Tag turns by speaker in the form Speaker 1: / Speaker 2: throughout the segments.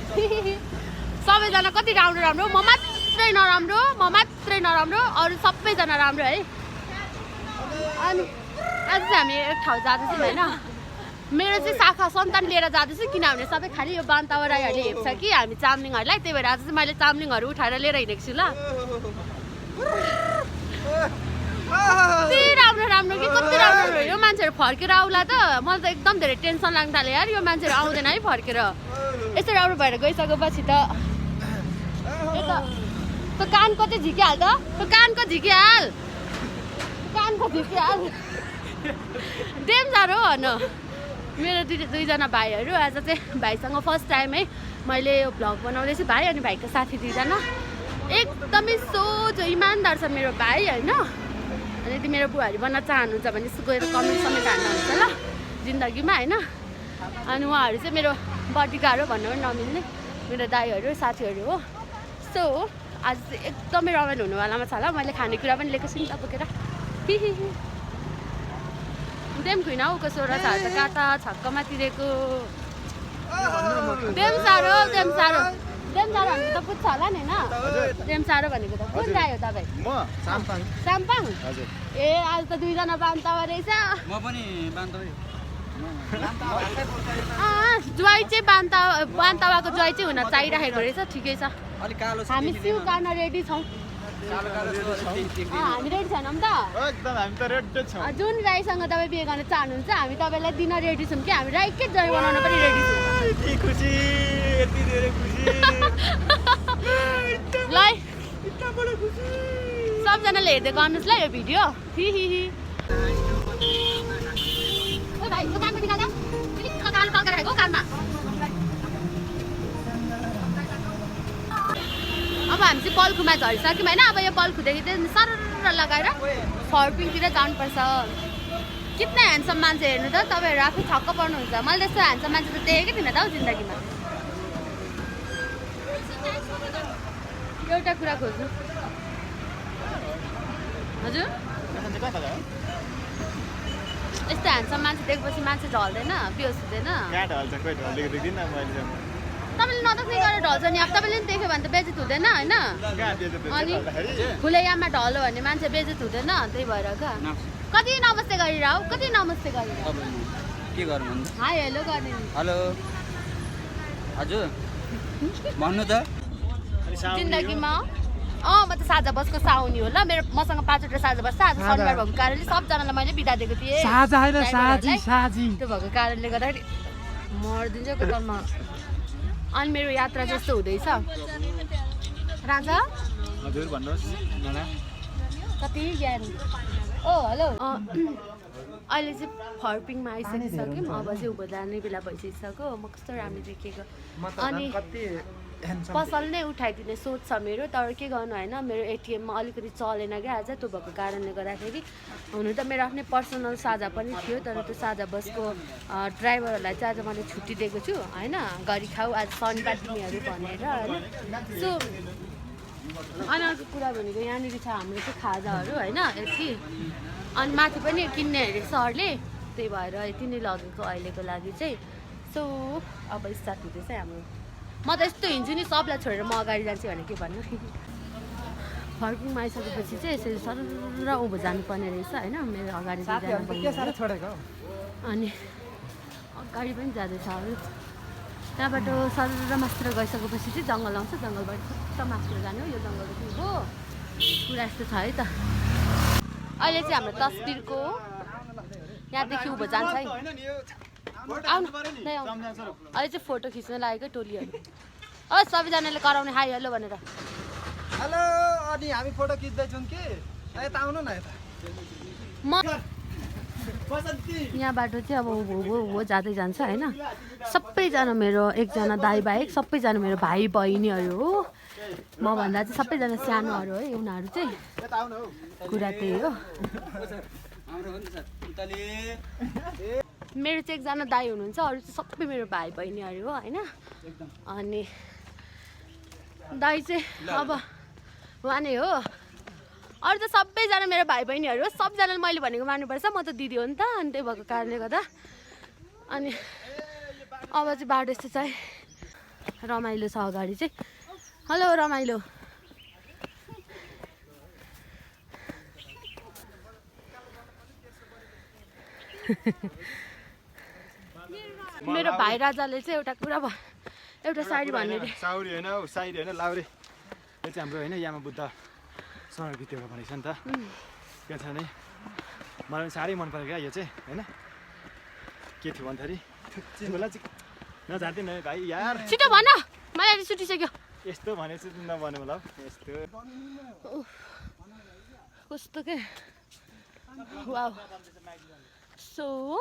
Speaker 1: सबैजना कति राम्रो राम्रो, म मात्रै नराम्रो, अरू सबैजना राम्रो है। अनि आज चाहिँ हामी एक ठाउँ जाँदैछौँ होइन। मेरो चाहिँ शाखा सन्तान लिएर जाँदैछु किनभने सबै खालि यो बान्तावा राईहरूले हेप्छ कि हामी चामलिङहरूलाई, त्यही भएर आज चाहिँ मैले चामलिङहरू उठाएर लिएर हिँडेको छु ल। कति राम्रो कि कति राम्रो यो मान्छेहरू फर्केर आउला त मलाई त एकदम धेरै टेन्सन लाग्न थाल्यो यार, यो मान्छेहरू आउँदैन है फर्केर। यस्तो राम्रो भएर गइसकेपछि त कान कतै झिकिहाल त, कानको झिकिहाल देम साह्रो भन। मेरो दुईजना भाइहरू आज चाहिँ भाइसँग फर्स्ट टाइम है मैले यो भ्लग बनाउँदैछु। भाइ अनि भाइको साथी दुईजना एकदमै सोझो इमान्दार छ मेरो भाइ होइन। अनि यदि मेरो बुवाहरू बन्न चाहनुहुन्छ भने गएर कमेन्ट समेत हाल्नुहुन्छ ल जिन्दगीमा होइन। अनि उहाँहरू चाहिँ मेरो बडिगार्ड हो भन्नु पनि नमिल्ने मेरो दाइहरू साथीहरू हो। सो आज चाहिँ एकदमै रमाइलो हुनेवालामा छ ल। मैले खानेकुरा पनि लिएको छु नि त बोकेर। देम खुइन हौ कसो र छ त काटा छक्कमा तिरेको देम साह्रो भनेको त पुग्छ होला नि होइन। देम साह्रो भनेको त कुन जायो तपाईँ? साम्पाङ ए आज त दुईजना बान्तावा रहेछ।
Speaker 2: म पनि बान्तवै
Speaker 1: ज्वाइँ चाहिँ बान्तावाको ज्वाइँ चाहिँ हुन चाहिरहेको रहेछ। ठिकै छ हामी सिउ गर्न रेडी छौँ। हामी रेडी छैनौँ त जुन राईसँग तपाईँ बिहे गर्न चाहनुहुन्छ हामी तपाईँलाई दिन रेडी छौँ कि हामी राईकै ज्वाइँ बनाउन पनि रेडी छौँ। ल सबजनाले हेर्दै गर्नुहोस् ल यो भिडियो। अब हामी चाहिँ पल्खुमा झरिसक्यौँ होइन। अब यो पल्खुदेखि चाहिँ सरर लगाएर फर्पिङतिर जानुपर्छ। कितना ह्यान्डसम मान्छे हेर्नु त तपाईँहरू आफै छक्क पर्नुहुन्छ। मैले त्यस्तो ह्यान्डसम मान्छे त देखेकै थिइनँ त हौ जिन्दगीमा। एउटा कुरा खोज्नु हजुर यस्तो ह्यान्डसम मान्छे देखेपछि मान्छे ढल्दैन बेहोस हुँदैन। तपाईँले नदेख्ने गरेर ढल्छ नि। अब तपाईँले पनि देख्यो भने त बेइज्जत हुँदैन होइन। अनि खुलेआममा ढल्यो भने मान्छे बेइज्जत हुँदैन। त्यही भएर क्या कति नमस्ते गरेर हौ कति नमस्ते गरेर
Speaker 2: के गरौँ भन्नु?
Speaker 1: हाई हेलो गर्ने नि।
Speaker 2: हेलो हजुर भन्नु त
Speaker 1: जिन्दगीमा म त साझा बसको साउनी हो ल। मेरो मसँग 5वटा साझा बस छ। आज शनिबार भएको कारणले सबजनालाई मैले बिदा दिएको थिएँ। त्यो भएको कारणले गर्दाखेरि मर्दिन्छ कतामा। अनि मेरो यात्रा जस्तो हुँदैछ राजा
Speaker 3: हजुर भन्नुहोस्
Speaker 1: कति ज्ञान। ओ हेलो अहिले चाहिँ फर्पिङमा आइसकिसक्यौँ। अब चाहिँ उँभो जाने बेला भइसकिसक्यो। म कस्तो राम्रो देखेको। अनि पसल नै उठाइदिने सोच छ मेरो। तर के गर्नु होइन मेरो एटिएममा अलिकति चलेन क्या आज। त्यो भएको कारणले गर्दाखेरि हुनु त मेरो आफ्नै पर्सनल साझा पनि थियो तर त्यो साझा बसको ड्राइभरहरूलाई चाहिँ आज मैले छुट्टी दिएको छु होइन। गरी खाऊ आज शनिबार तिमीहरू भनेर होइन। सो अनि अर्को कुरा भनेको यहाँनिर छ हाम्रो चाहिँ खाजाहरू होइन यति। अनि माथि पनि किन्ने अरे सरले त्यही भएर यति नै लगेको अहिलेको लागि चाहिँ। सो अब स्टार्ट हुँदैछ हाम्रो। म त यस्तो हिँड्छु नि सबलाई छोडेर म अगाडि जान्छु भने के भन्नु। फर्किङमा आइसकेपछि चाहिँ यसरी सरर उँभो जानुपर्ने रहेछ होइन। मेरो अगाडि अनि अगाडि पनि जाँदैछ अरू। त्यहाँबाट सरर मास्तिर गइसकेपछि चाहिँ जङ्गल आउँछ। जङ्गलबाट सट्ट मास्तिर जाने हो। यो जङ्गलदेखि हो पुरा यस्तो छ है त। अहिले चाहिँ हाम्रो तस्बिरको यहाँदेखि उँभो जान्छ है। आउनु अहिले चाहिँ फोटो खिच्न लागेको टोलीहरू। सबैजनाले कराउने हाई हेलो भनेर।
Speaker 4: हेलो अनि हामी फोटो खिच्दैछौँ कि यता आउनु न यता।
Speaker 1: म यहाँबाट चाहिँ अब हो जाँदै जान्छ होइन। सबैजना मेरो एकजना दाइ बाहेक सबैजना मेरो भाइ बहिनीहरू हो। मभन्दा चाहिँ सबैजना सानोहरू है उनीहरू चाहिँ कुरा त्यही हो। मेरो चाहिँ एकजना दाइ हुनुहुन्छ अरू चाहिँ सबै मेरो भाइ बहिनीहरू हो होइन। अनि दाइ चाहिँ अब उहाँ नै हो। अरू त सबैजना मेरो भाइ बहिनीहरू हो। सबजनाले मैले भनेको मान्नुपर्छ। म त दिदी हो नि त। अनि त्यही भएको कारणले गर्दा अनि अब चाहिँ बाटो यस्तो चाहिँ रमाइलो छ अगाडि चाहिँ। हेलो रमाइलो। मेरो भाइ राजाले चाहिँ एउटा कुरा एउटा साडी भन्ने
Speaker 4: साउरी होइन साइरी होइन लाउरे। यो चाहिँ हाम्रो होइन यामा बुद्धसँग बितेको भनेको छ नि त। के छ भने मलाई साह्रै मन पऱ्यो क्या यो चाहिँ होइन। के थियो भन्दाखेरि चिजलाई चाहिँ नझार्दैन है भाइ यार।
Speaker 1: छिटो भन मलाई सुटिसक्यो।
Speaker 4: यस्तो भनेपछि नभने होला यस्तो
Speaker 1: कस्तो के वाउ सो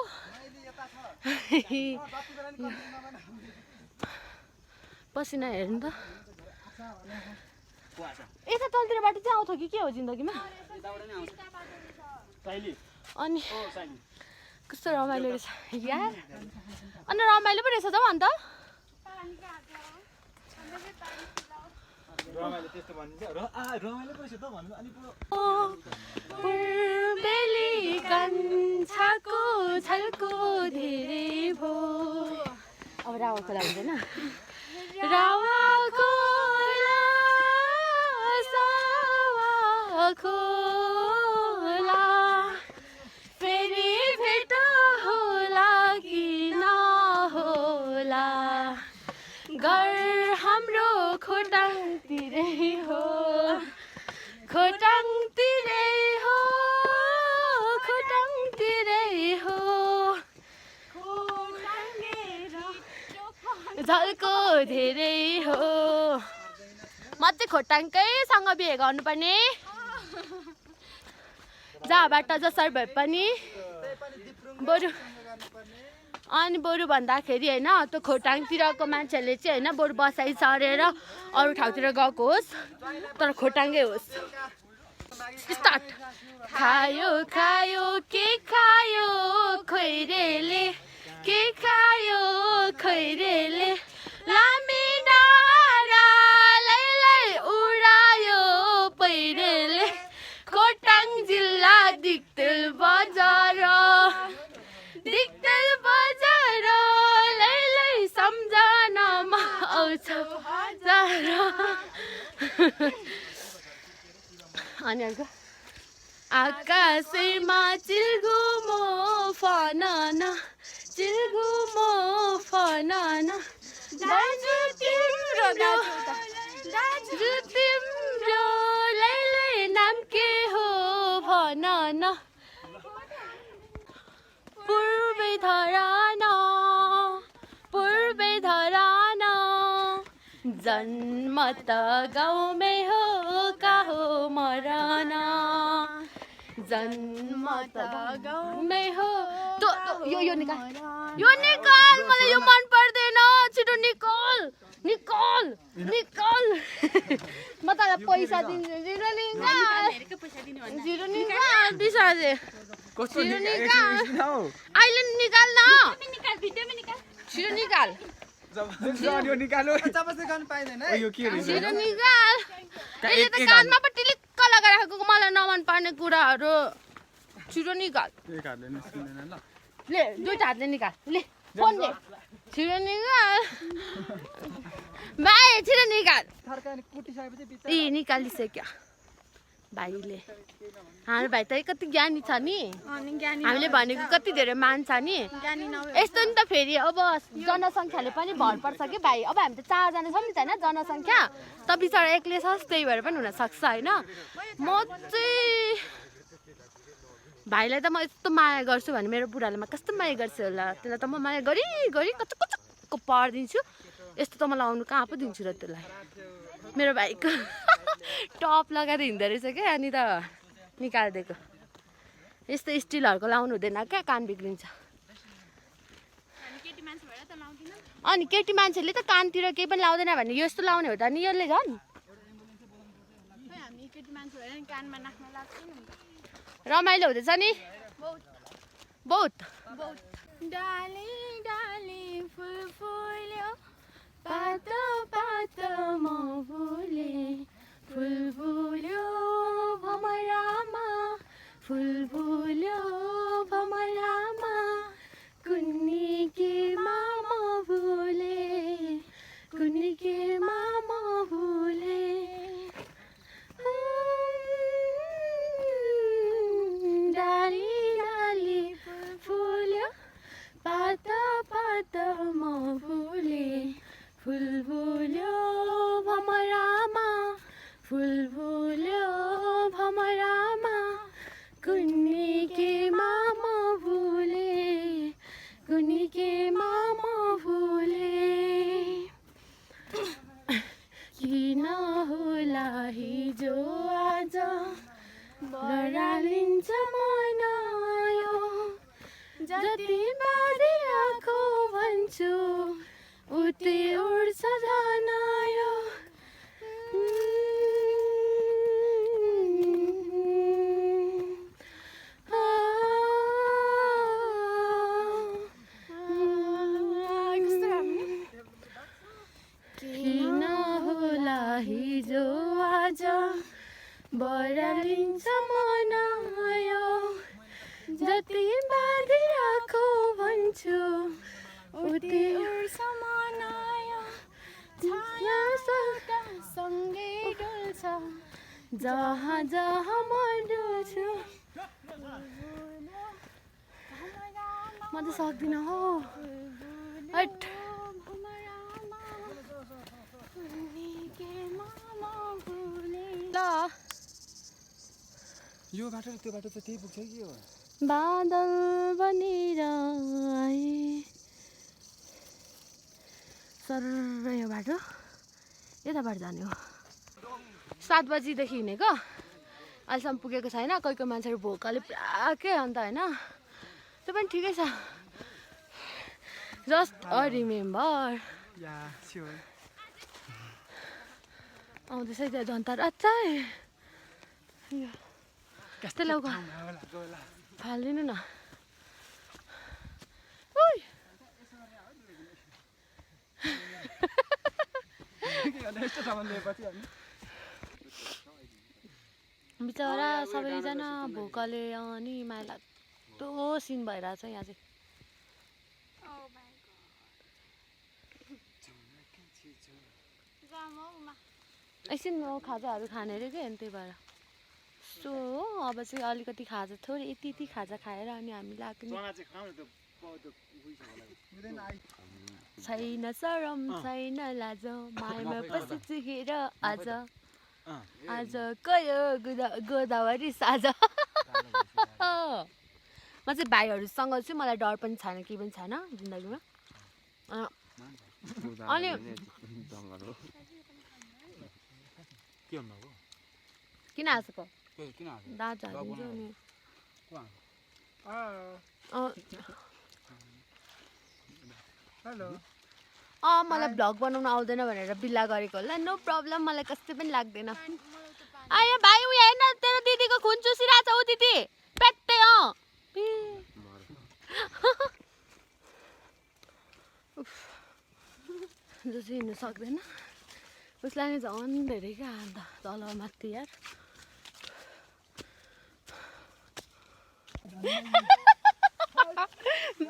Speaker 1: पसिना हेर्नु त यता तलतिरबाट चाहिँ आउँछ कि के हो जिन्दगीमा। अनि कस्तो रमाइलो रहेछ यार। अनि रमाइलो पो रहेछ त अन्त। पूर्वेली कान्छाको छलको धेरै भो। अब रावा खोला हुँदैन। रावा खोला सावा खोला फेरि भेट होला कि नहोला। घर हाम्रो खोटाङतिरै हो खोटाङतिरै हो खोटाङतिरै हो झल्को धेरै हो। म चाहिँ खोटाङकैसँग बिहे गर्नुपर्ने जहाँबाट जसरी भए पनि बरु। अनि बरु भन्दाखेरि होइन त्यो खोटाङतिरको मान्छेले चाहिँ होइन बरु बसाइ सरेर अरू ठाउँतिर गएको होस् तर खोटाङै होस्। स्टार्ट। खायो खायो के खायो खैरेले के खायो खैरेले लामी डाँडालाई उडायो पहिरेले खोटाङ जिल्ला दिक्तेल बजार दिक्तेल बजार लै सम्झनामा आउँछ बजार। अनि अर्को आकाशैमा चिलगुमो फनाना चिलगुमो फनाना दाजु तिम्रो लै नाम के हो भनन। पूर्वे धराना जन्म त गाउँमै हो का हो मरना जन्म त गाउँमै हो। यो निकाल मलाई यो मन पर्दैन। छिटो निकाल निकाल निकाल। म तँलाई पैसा दिन्छु। छिटो निकाल छिटो निकाल बिसाजे छिटो निकाल अहिले निकाल न छिटो निकाल
Speaker 4: यो निकाल्नु जबरजस्ती गर्न पाइदैन है। यो के रहेछ
Speaker 1: छिटो निकाल। यसले त कानमा पो टिलिक्क लगाइराखेको मलाई नमन पर्ने कुराहरू। छिटो निकाल ले दुईटा हातले निकाल ले फोनले छिटो निकाल भाइ छिटो निकाल। ए निकालिसक्यो भाइले। हाम्रो भाइ त कति ज्ञानी छ नि। हामीले भनेको कति धेरै मान्छ नि। यस्तो नि त फेरि अब जनसङ्ख्याले पनि भर पर्छ कि भाइ। अब हामी त 4 जना छौँ नि त होइन जनसङ्ख्या त बिचरा एक्लै छ त्यही भएर पनि हुनसक्छ होइन। म चाहिँ भाइलाई त म यस्तो माया गर्छु भने मेरो बुढाले म कस्तो माया गर्छु होला। त्यसलाई त म माया गरी कचक कचक्क पारिदिन्छु। यस्तो त मलाई आउनु कहाँ पो दिन्छु र त्यसलाई। मेरो भाइको टप लगाएर हिँड्दो रहेछ क्या। अनि त निकालिदिएको। यस्तो स्टिलहरूको लाउनु हुँदैन क्या कान बिग्रिन्छ। अनि केटी मान्छेले त कानतिर केही पनि लाउँदैन भने यस्तो लाउने हो त नि यसले झन् रमाइलो हुँदैछ नि बहुत। डाली डाली फुल फुल्यो पातो पातो म फुले फुल फुल्यो भमरामा फुल फुल्यो भमरामा कुन्नी के मामा फुले कुन्नी बरालिन्छ मनायो जति बाँधिराखो भन्छु उति उड्छ जनायो किन होला हिजो आज बरालिन्छ मनायो जति बाँधिराखो भन्छु उति उड्छ मनायो छाया सल्का सँगै डुल्छ जहाँ जहाँ म डुल्छु म त सक्दिनँ हो हट ल
Speaker 4: यो बाटो त्यो बाटो चाहिँ त्यही पुग्छ कि हो
Speaker 1: बादल बनिरहे सर यो बाटो यताबाट जाने हो 7 बजीदेखि हिँडेको अहिलेसम्म पुगेको छैन कोही कोही मान्छेहरू भोकले पुरा के अन्त होइन त्यो पनि ठिकै छ just a remember
Speaker 4: yeah sure
Speaker 1: आउँदैछ त्यो जनता अचार त्यस्तै लौका फालिदिनु न बिचरा सबैजना भोकले अनि माया लाग्दो सिन भइरहेछ यहाँ चाहिँ एकछिन म खाजाहरू खाने अरे क्या त्यही भएर सो अब चाहिँ अलिकति खाजा थोरै यति यति खाजा खाएर अनि हामी लाग्ने छैन शरम छैन लाज मायामा पसेछु हेर आज आज गयो गोदावरी साझा म चाहिँ भाइहरूसँग चाहिँ मलाई डर पनि छैन केही पनि छैन जिन्दगीमा अनि किन हाँसेको दाँत झारिन्छ नि मलाई भ्लग बनाउन आउँदैन भनेर बिल्ला गरेको होला नो प्रब्लम मलाई कस्तै पनि लाग्दैन आयो भाइ उयो हेर्न तेरो दिदीको खुन चुसिरहेछ ऊ दिदी पेट्टै जो चाहिँ हिँड्नु सक्दैन उसलाई नै झन् धेरै क्या अन्त तल माथि यार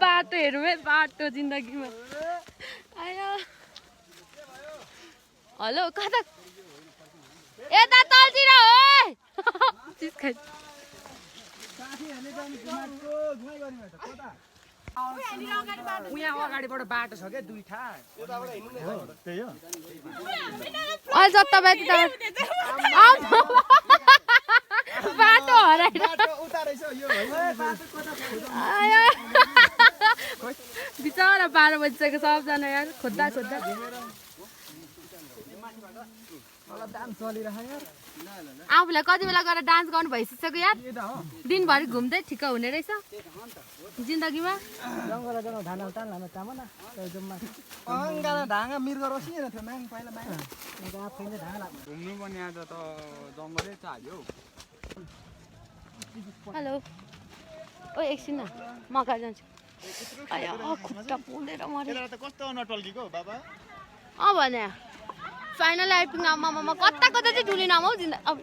Speaker 1: बाटो हेरौँ है बाटो जिन्दगीमा आयो हेलो कता यता तलतिर हो
Speaker 3: यहाँ अगाडिबाट बाटो छ क्या 2 ठा
Speaker 4: त्यही हो
Speaker 1: अहिले जता बाटो बाटो हराएर बिचरा 12 बजिसक्यो सबजना यार खोज्दा खोज्दा आफूलाई कति बेला गएर डान्स गर्नु भइसक्यो यार दिनभरि घुम्दै ठिक्क हुने रहेछ जिन्दगीमा हेलो ओ एकछिन न म अगाडि जान्छु खुट्टा पुलेर मरे
Speaker 4: कस्तो नटल्कीको बाबा
Speaker 1: भने फाइनल आइपुग्न आमा कता कता चाहिँ डुलिन आमा हौ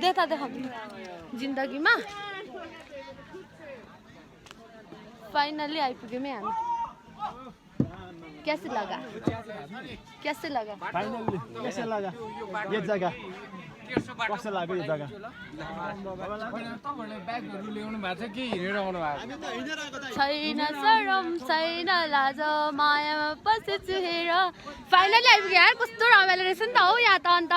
Speaker 1: देखा जिन्दगीमा फाइनली आइपुग्यौँ हामी कैसे लगा
Speaker 4: फाइनली कैसे लगा ये जग्गा कस्तो लाग्यो यो जग्गा
Speaker 1: छैन शरम छैन लाज मायामा पसेछु हेर फाइनली आइपुग्यो यार कस्तो रमाइलो रहेछ नि त हौ यहाँ त अन्त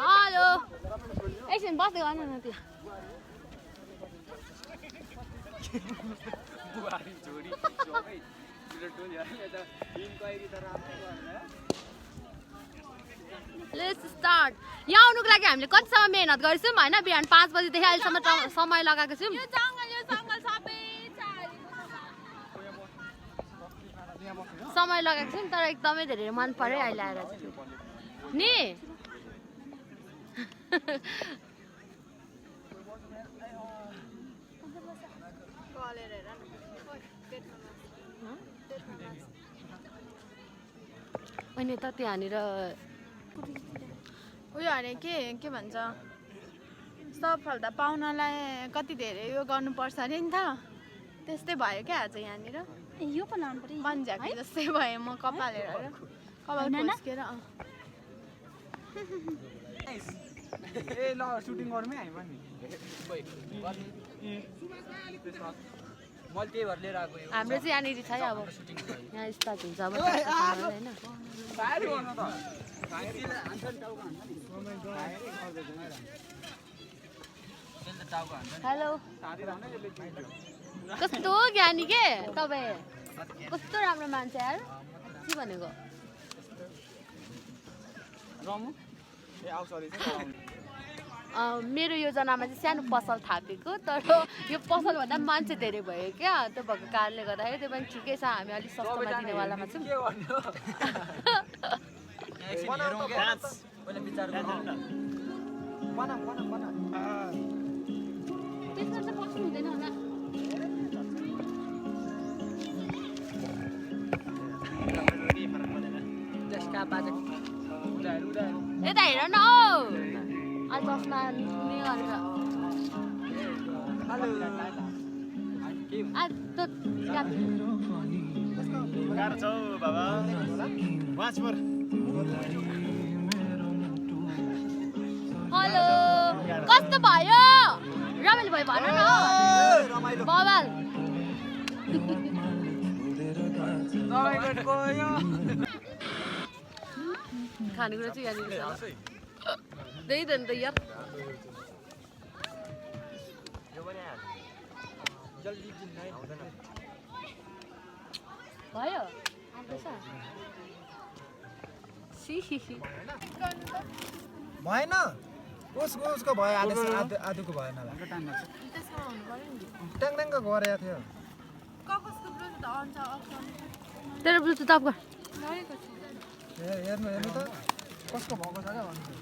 Speaker 1: हेलो एकछिन बस्दै गर्नु न त्यहाँ लेट्स स्टार्ट। यहाँ आउनुको लागि हामीले कतिसम्म मेहनत गर्छौँ होइन, बिहान 5 बजीदेखि अहिलेसम्म समय लगाएको छौँ। समय लगाएको छौँ तर एकदमै धेरै मन पर्यो अहिले आएर नि। अनि त त्यहाँनिर
Speaker 5: उयो अरे के भन्छ सब फल्दा पाहुनालाई कति धेरै उयो गर्नुपर्छ अरे नि त, त्यस्तै भयो क्या आज यहाँनिर।
Speaker 6: यो पो लानु पर्यो
Speaker 5: मन्झ्याकी जस्तै भयो, म कपाल हेरेर कपाल खोस्केर
Speaker 3: ए ल सुटिङ गरौँ है हामी पनि।
Speaker 2: मैले त्यही भएर लिएर आएको यो
Speaker 1: हाम्रो चाहिँ यहाँनिर छ है। अब यहाँ स्टार्ट हुन्छ अब होइन। हेलो कस्तो ज्ञानी के तपाईँ, कस्तो राम्रो मान्छे यार, के भनेको। मेरो योजनामा चाहिँ सानो पसल थापेको, तर यो पसलभन्दा मान्छे धेरै भयो क्या, त्यो भएको कारणले गर्दाखेरि त्यो पनि ठिकै छ, हामी अलिक सस्तोमा दिनेवालामा छौँ। त्यसमा चाहिँ पस्नु हुँदैन होला। यता हेर न हौ, आज चस्मा
Speaker 4: गाह्रो छ हौ बाबा,
Speaker 1: हेलो कस्तो भयो, रमाइलो भयो भन न बबाल। खानेकुरा चाहिँ यहाँनिर त्यही त नि त यार। भयो
Speaker 3: भएन उसको भयो आधुको भएन ट्याङट्याङको गरेको थियो।
Speaker 1: तेरो ब्लुटुथ अफ गर।
Speaker 3: हेर्नु त कसको भएको छ क्या भन्नु।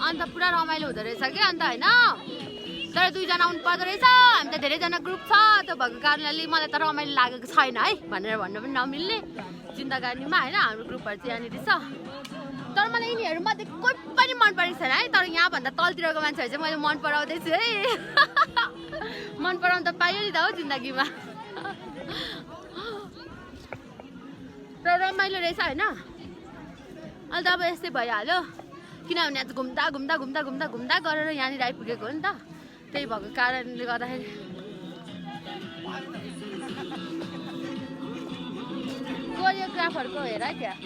Speaker 1: अन्त पुरा रमाइलो हुँदो रहेछ कि अन्त होइन, तर दुईजना आउनु पर्दो रहेछ, हामी त धेरैजना ग्रुप छ, त्यो भएको कारणले मलाई त रमाइलो लागेको छैन है भनेर भन्नु पनि नमिल्ने। जिन्दगानीमा होइन हाम्रो ग्रुपहरू चाहिँ यहाँनिर छ तर मलाई यिनीहरू मध्ये कोही पनि मन परेको छैन है तर यहाँभन्दा तलतिरको मान्छेहरू चाहिँ मैले मन पराउँदैछु है मन पराउनु त पायो नि त हो जिन्दगीमा तर रमाइलो रहेछ होइन अहिले त अब यस्तै भइहाल्यो किनभने आज घुम्दा घुम्दा घुम्दा घुम्दा घुम्दा गरेर यहाँनिर आइपुगेको हो नि त त्यही भएको कारणले गर्दाखेरि कोरियोग्राफरको हेर है त्यहाँ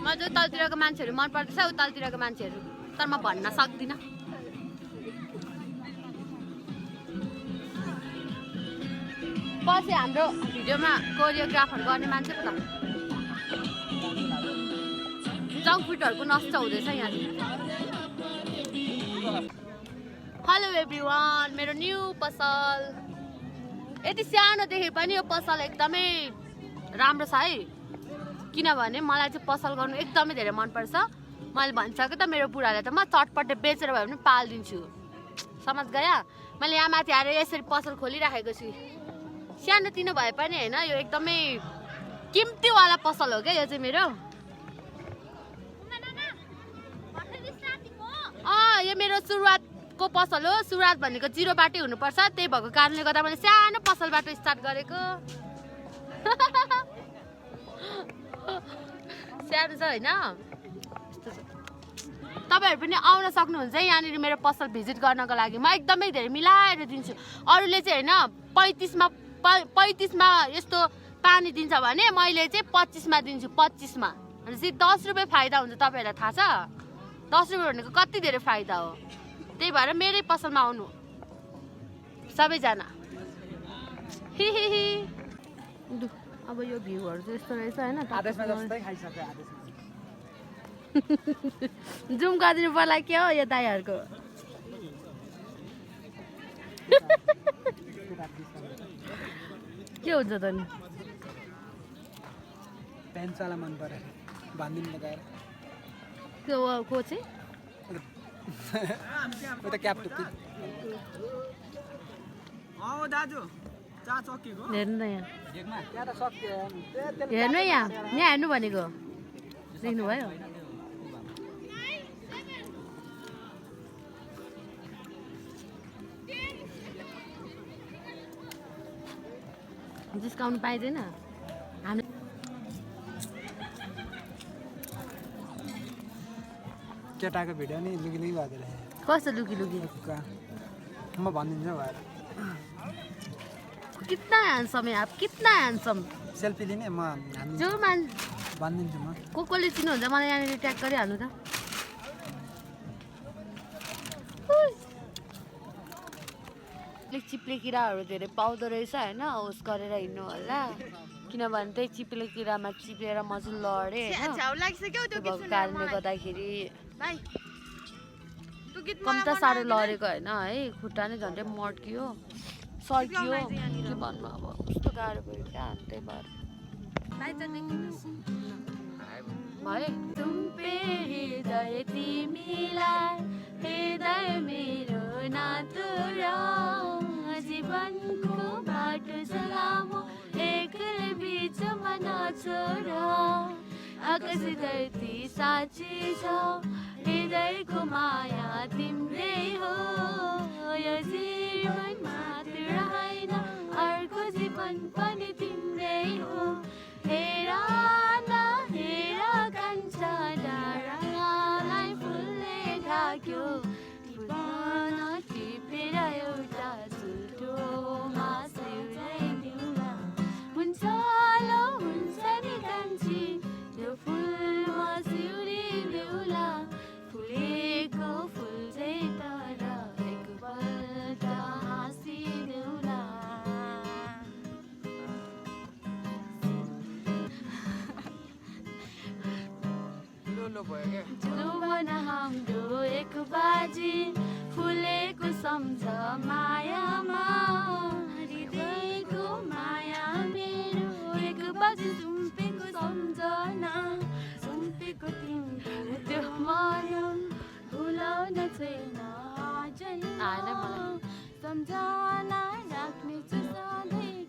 Speaker 1: मलाई चाहिँ तलतिरको मान्छेहरू मन पर्दैछ उतालतिरको मान्छेहरू तर म भन्न सक्दिनँ पछि हाम्रो भिडियोमा कोरियोग्राफर गर्ने मान्छे पो त जङ्क फुडहरूको नष्ट हुँदैछ यहाँ हेलो एभ्रिवान मेरो न्यू पसल यति सानो देखे पनि यो पसल एकदमै राम्रो छ है किनभने मलाई चाहिँ पसल गर्नु एकदमै धेरै मनपर्छ मैले भनिसकेँ त मेरो बुढालाई त म चटपटे बेचेर भए पनि पालिदिन्छु समझ गया मैले यहाँ माथि आएर यसरी पसल खोलिराखेको छु सानो तिनो भए पनि होइन यो एकदमै किम्तीवाला पसल हो क्या यो चाहिँ मेरो यो मेरो सुरुवातको पसल हो सुरुवात भनेको जिरोबाटै हुनुपर्छ त्यही भएको कारणले गर्दा मैले सानो पसलबाट स्टार्ट गरेको सानो छ होइन तपाईँहरू पनि आउन सक्नुहुन्छ यहाँनिर मेरो पसल भिजिट गर्नको लागि म एकदमै धेरै मिलाएर दिन्छु अरूले चाहिँ होइन 35मा यस्तो पानी दिन्छ भने मैले चाहिँ 25मा दिन्छु 25मा भनेपछि 10 रुपियाँ फाइदा हुन्छ तपाईँहरूलाई थाहा छ 10 रुपियाँ भनेको कति धेरै फाइदा हो त्यही भएर मेरै पसलमा आउनु सबैजना अब यो भ्यूहरू चाहिँ यस्तो रहेछ होइन जुम गरिदिनु पर्ला के हो यो दाइहरूको के हुन्छ त नि
Speaker 3: पेन्सवाला मन पऱ्यो भन्दिनु लगाएर
Speaker 1: त्यो को चाहिँ
Speaker 3: उता क्याप टुप्पी दाजु चा चक्कीको
Speaker 1: हेर्नु न यहाँ
Speaker 3: यहाँ त सक्यो
Speaker 1: हेर्नु यहाँ हेर्नु भनेको देख्नुभयो डिस्काउन्ट पाइँदैन हामी
Speaker 3: केटाको भिडियो नि लुकी लुकी भएको रहेछ
Speaker 1: कस्तो लुकी लुकी
Speaker 3: म भनिदिन्छु भएर
Speaker 1: कितना ह्यान्डसम है आप कितना ह्यान्डसम
Speaker 3: सेल्फी लिने म
Speaker 1: जो मान
Speaker 3: भनिदिन्छु म
Speaker 1: कसले चिन्नुहुन्छ मलाई यहाँनिर ट्याग गरिहाल्नु त चिप्ले किराहरू धेरै पाउँदो रहेछ होइन होस् गरेर हिँड्नु होला किनभने त्यही चिप्ले किरामा चिप्लेर म चाहिँ लडेँ होइन कारणले गर्दाखेरि कम त साह्रो लडेको होइन है खुट्टा नै झन्डै मड्कियो सर्कियो के भन्नु अब कस्तो गाह्रो भयो क्या त्यही भएर भयो हृदय तिमीलाई हृदय मेरो नातुरा जीवनको बाटो चलामो एक्लै बिचमा नछोड आकाश धरती साँच्ची छ हृदयको माया तिम्रै हो यो जीवन मात्र होइन अर्को जीवन पनि तिम्रै हो हेर न हेर कान्छा डाँडालाई फुलले ढाक्यो फुल टिपेर एउटा झुटोमा सिउराइदिउँला हुन्छ ल हुन्छ नि कान्छी यो फुलमा सिउरिदेऊला फुलेको फुल चाहिँ तर एकपल्ट हाँसिदेऊला जुवन हाम्रो एक बाजी फुलेको सम्झ मायामा हृदयको माया मेरो एक बाजी सुम्पेको सम्झना सुम्पेको तिम्रो त्यो माया भुलाउन छैन अझै सम्झना राख्नेछु सधैँ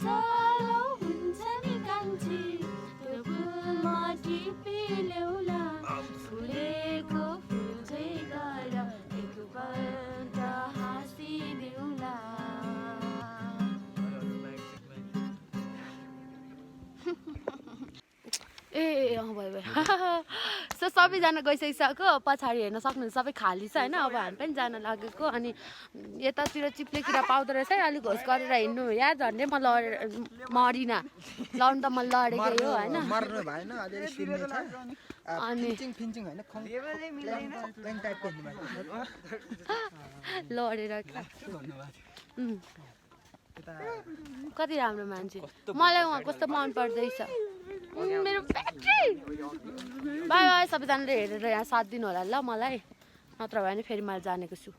Speaker 1: सालो हुन्छ नि कान्छी त्यो फुलमा टिपी ल्याउला फुलेको फुल चाहिँ गएर एकपल्ट हाँसिदेऊला ए भयो भयो सो सबैजना गइसकिसक्यो पछाडि हेर्न सक्नुहुन्छ सबै खाली छ होइन अब हामी पनि जान लागेको अनि यतातिर चिप्ले किरा पाउँदो रहेछ है अलिक होस गरेर हिँड्नु या झन्डै म मरिनँ लड्नु त म लडेकै हो होइन
Speaker 3: मर्नु भएन अलिअलि सिर्ने छ
Speaker 1: अनि
Speaker 3: फिन्चिङ होइन प्लेन टाइपको हिँड्नु
Speaker 1: लडेर कति राम्रो मान्छे मलाई उहाँ कस्तो मन पर्दैछ मेरो ब्याट्री बाई बाई सबैजनाले हेरेर यहाँ साथ दिनु होला ल मलाई नत्र भने फेरि मैले जानेको छु